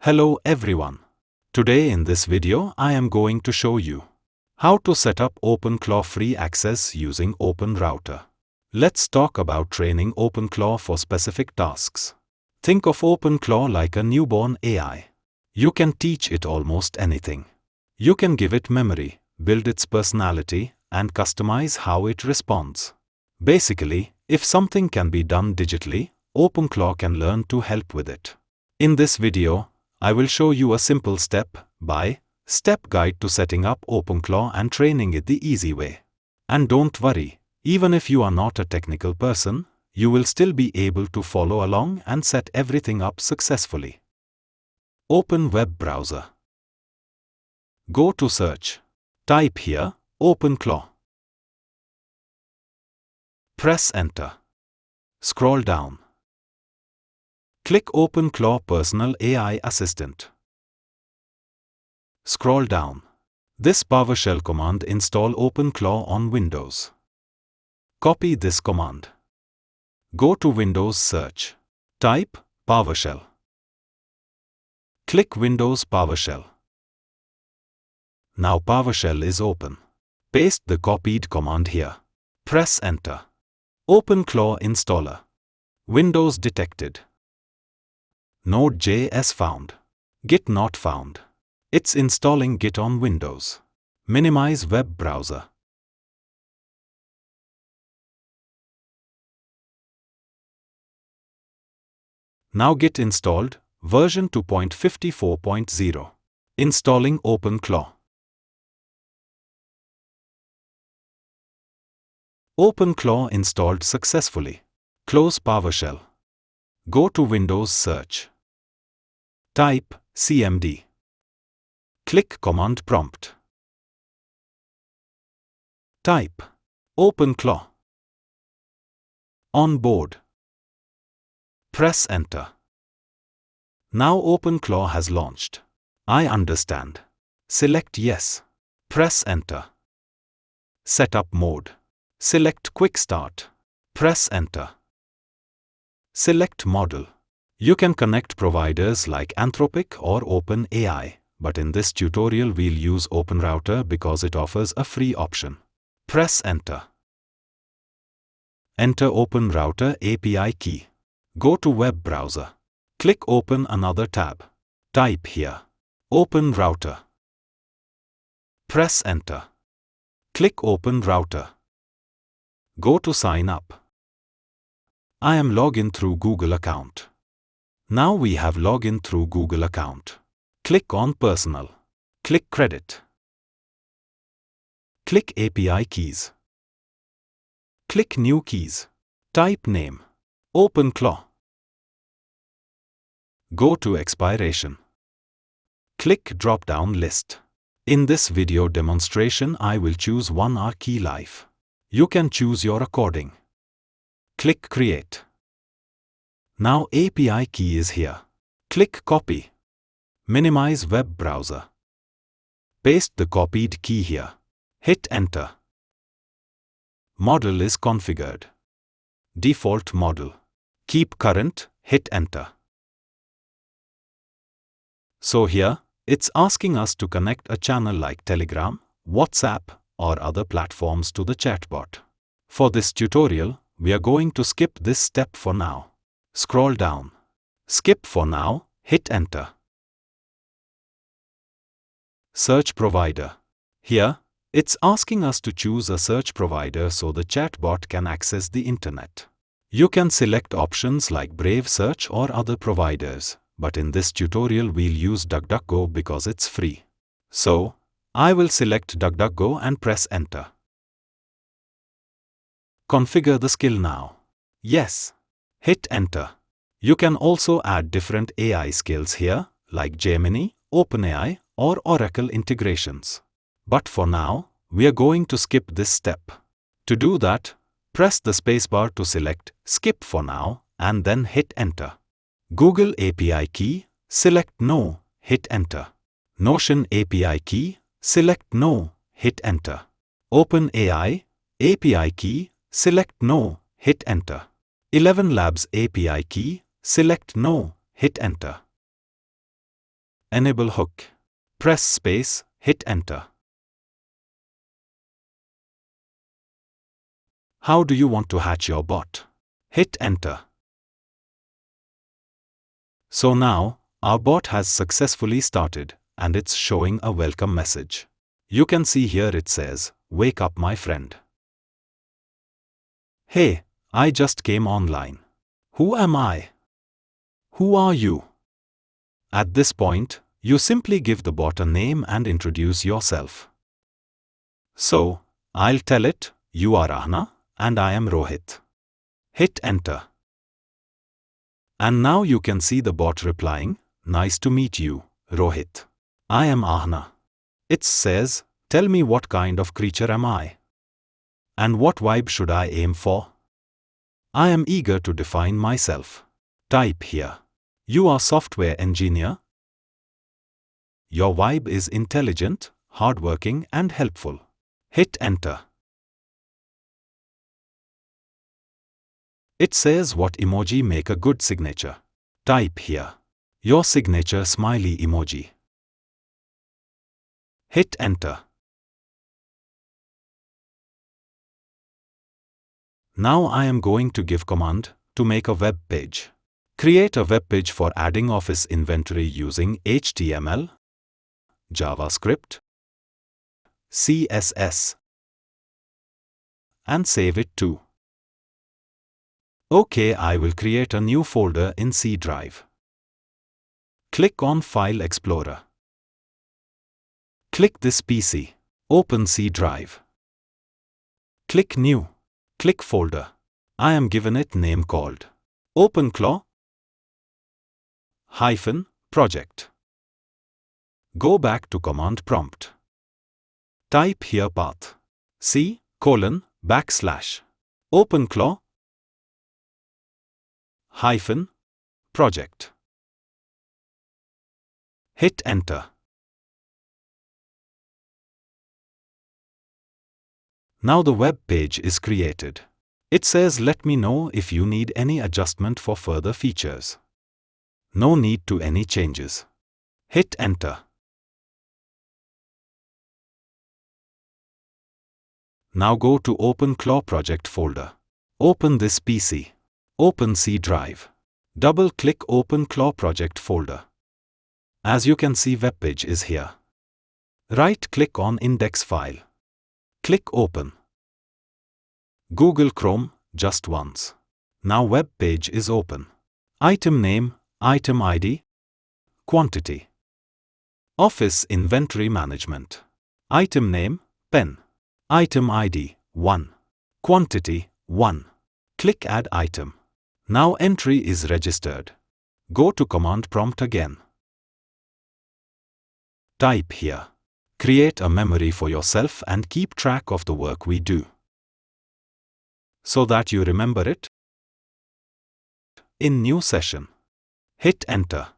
Hello everyone. Today in this video I am going to show you how to set up OpenClaw free access using OpenRouter. Let's talk about training OpenClaw for specific tasks. Think of OpenClaw like a newborn AI. You can teach it almost anything. You can give it memory, build its personality, and customize how it responds. Basically, if something can be done digitally, OpenClaw can learn to help with it. In this video, I will show you a simple step-by-step guide to setting up OpenClaw and training it the easy way. And don't worry, even if you are not a technical person, you will still be able to follow along and set everything up successfully. Open web browser. Go to search. Type here, OpenClaw. Press enter. Scroll down. Click OpenClaw Personal AI Assistant. Scroll down. This PowerShell command install OpenClaw on Windows. Copy this command. Go to Windows search. Type PowerShell. Click Windows PowerShell. Now PowerShell is open. Paste the copied command here. Press enter. OpenClaw installer. Windows detected. Node.js found. Git not found. It's installing Git on Windows. Minimize web browser. Now Git installed, version 2.54.0. Installing OpenClaw. OpenClaw installed successfully. Close PowerShell. Go to Windows search. Type cmd. Click command prompt. Type OpenClaw. On board. Press enter. Now OpenClaw has launched. I understand. Select yes. Press enter. Setup mode. Select Quick Start. Press enter. Select model. You can connect providers like Anthropic or OpenAI, but in this tutorial we'll use OpenRouter because it offers a free option. Press enter. Enter OpenRouter API key. Go to web browser. Click open another tab. Type here OpenRouter. Press enter. Click OpenRouter. Go to sign up. I am login through Google account. Now we have login through Google account. Click on Personal. Click Credit. Click API keys. Click New keys. Type name. OpenClaw. Go to Expiration. Click drop-down list. In this video demonstration I will choose 1 hour key life. You can choose your according. Click Create. Now API key is here. Click Copy. Minimize web browser. Paste the copied key here. Hit Enter. Model is configured. Default model. Keep current, hit Enter. So here, it's asking us to connect a channel like Telegram, WhatsApp, or other platforms to the chatbot. For this tutorial, we are going to skip this step for now. Scroll down. Skip for now, hit Enter. Search provider. Here, it's asking us to choose a search provider so the chatbot can access the internet. You can select options like Brave Search or other providers, but in this tutorial we'll use DuckDuckGo because it's free. So, I will select DuckDuckGo and press Enter. Configure the skill now. Yes. Hit Enter. You can also add different AI skills here, like Gemini, OpenAI, or Oracle integrations. But for now, we are going to skip this step. To do that, press the spacebar to select Skip for now, and then hit Enter. Google API key, select No, hit Enter. Notion API key, select No, hit Enter. OpenAI API key, select No, hit Enter. 11 Labs API key, select No, hit Enter. Enable hook. Press space, hit enter. How do you want to hatch your bot? Hit enter. So now, our bot has successfully started, and it's showing a welcome message. You can see here it says, "Wake up my friend. Hey, I just came online. Who am I? Who are you?" At this point, you simply give the bot a name and introduce yourself. So, I'll tell it, "You are Ahna, and I am Rohit." Hit enter. And now you can see the bot replying, "Nice to meet you, Rohit. I am Ahna." It says, "Tell me what kind of creature am I? And what vibe should I aim for?" I am eager to define myself. Type here. You are software engineer. Your vibe is intelligent, hardworking and helpful. Hit enter. It says what emoji make a good signature. Type here. Your signature smiley emoji. Hit enter. Now I am going to give command to make a web page. Create a web page for adding office inventory using HTML, JavaScript, CSS, and save it too. OK, I will create a new folder in C drive. Click on File Explorer. Click this PC. Open C drive. Click New. Click Folder. I am given it name called OpenClaw -project. Go back to command prompt. Type here path C:\OpenClaw -project. Hit enter. Now the web page is created. It says let me know if you need any adjustment for further features. No need to any changes. Hit enter. Now go to OpenClaw project folder. Open this PC. Open C drive. Double-click OpenClaw project folder. As you can see, webpage is here. Right-click on index file. Click Open. Google Chrome, just once. Now web page is open. Item name, item ID, quantity. Office inventory management. Item name, pen. Item ID, 1. Quantity, 1. Click Add item. Now entry is registered. Go to command prompt again. Type here. Create a memory for yourself and keep track of the work we do, so that you remember it in new session. Hit enter.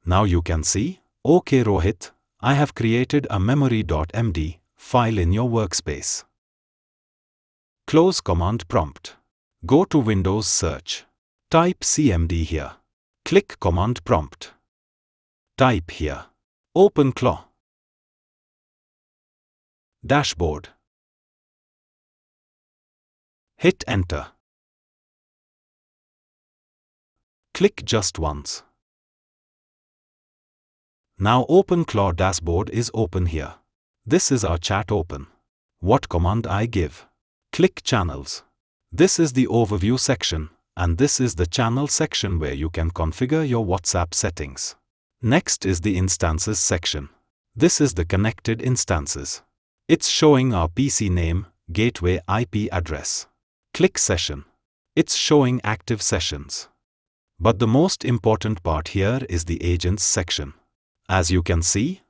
Now you can see, OK Rohit, I have created a memory.md file in your workspace. Close command prompt. Go to Windows search. Type cmd here. Click command prompt. Type here. OpenClaw. Dashboard. Hit enter. Click just once. Now OpenClaw dashboard is open here. This is our chat open. What command I give? Click channels. This is the overview section, and this is the channel section where you can configure your WhatsApp settings. Next is the instances section. This is the connected instances. It's showing our PC name, gateway IP address. Click session. It's showing active sessions. But the most important part here is the agents section. As you can see,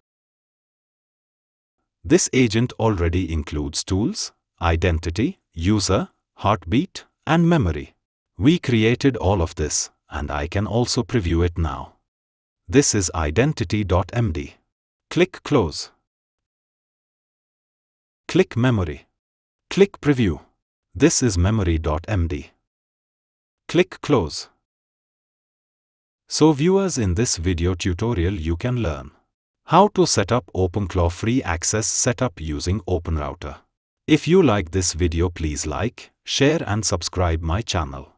this agent already includes tools, identity, user, heartbeat, and memory. We created all of this, and I can also preview it now. This is identity.md. Click Close. Click Memory. Click Preview. This is memory.md. Click Close. So viewers, in this video tutorial you can learn how to set up OpenClaw free access setup using OpenRouter. If you like this video, please like, share and subscribe my channel.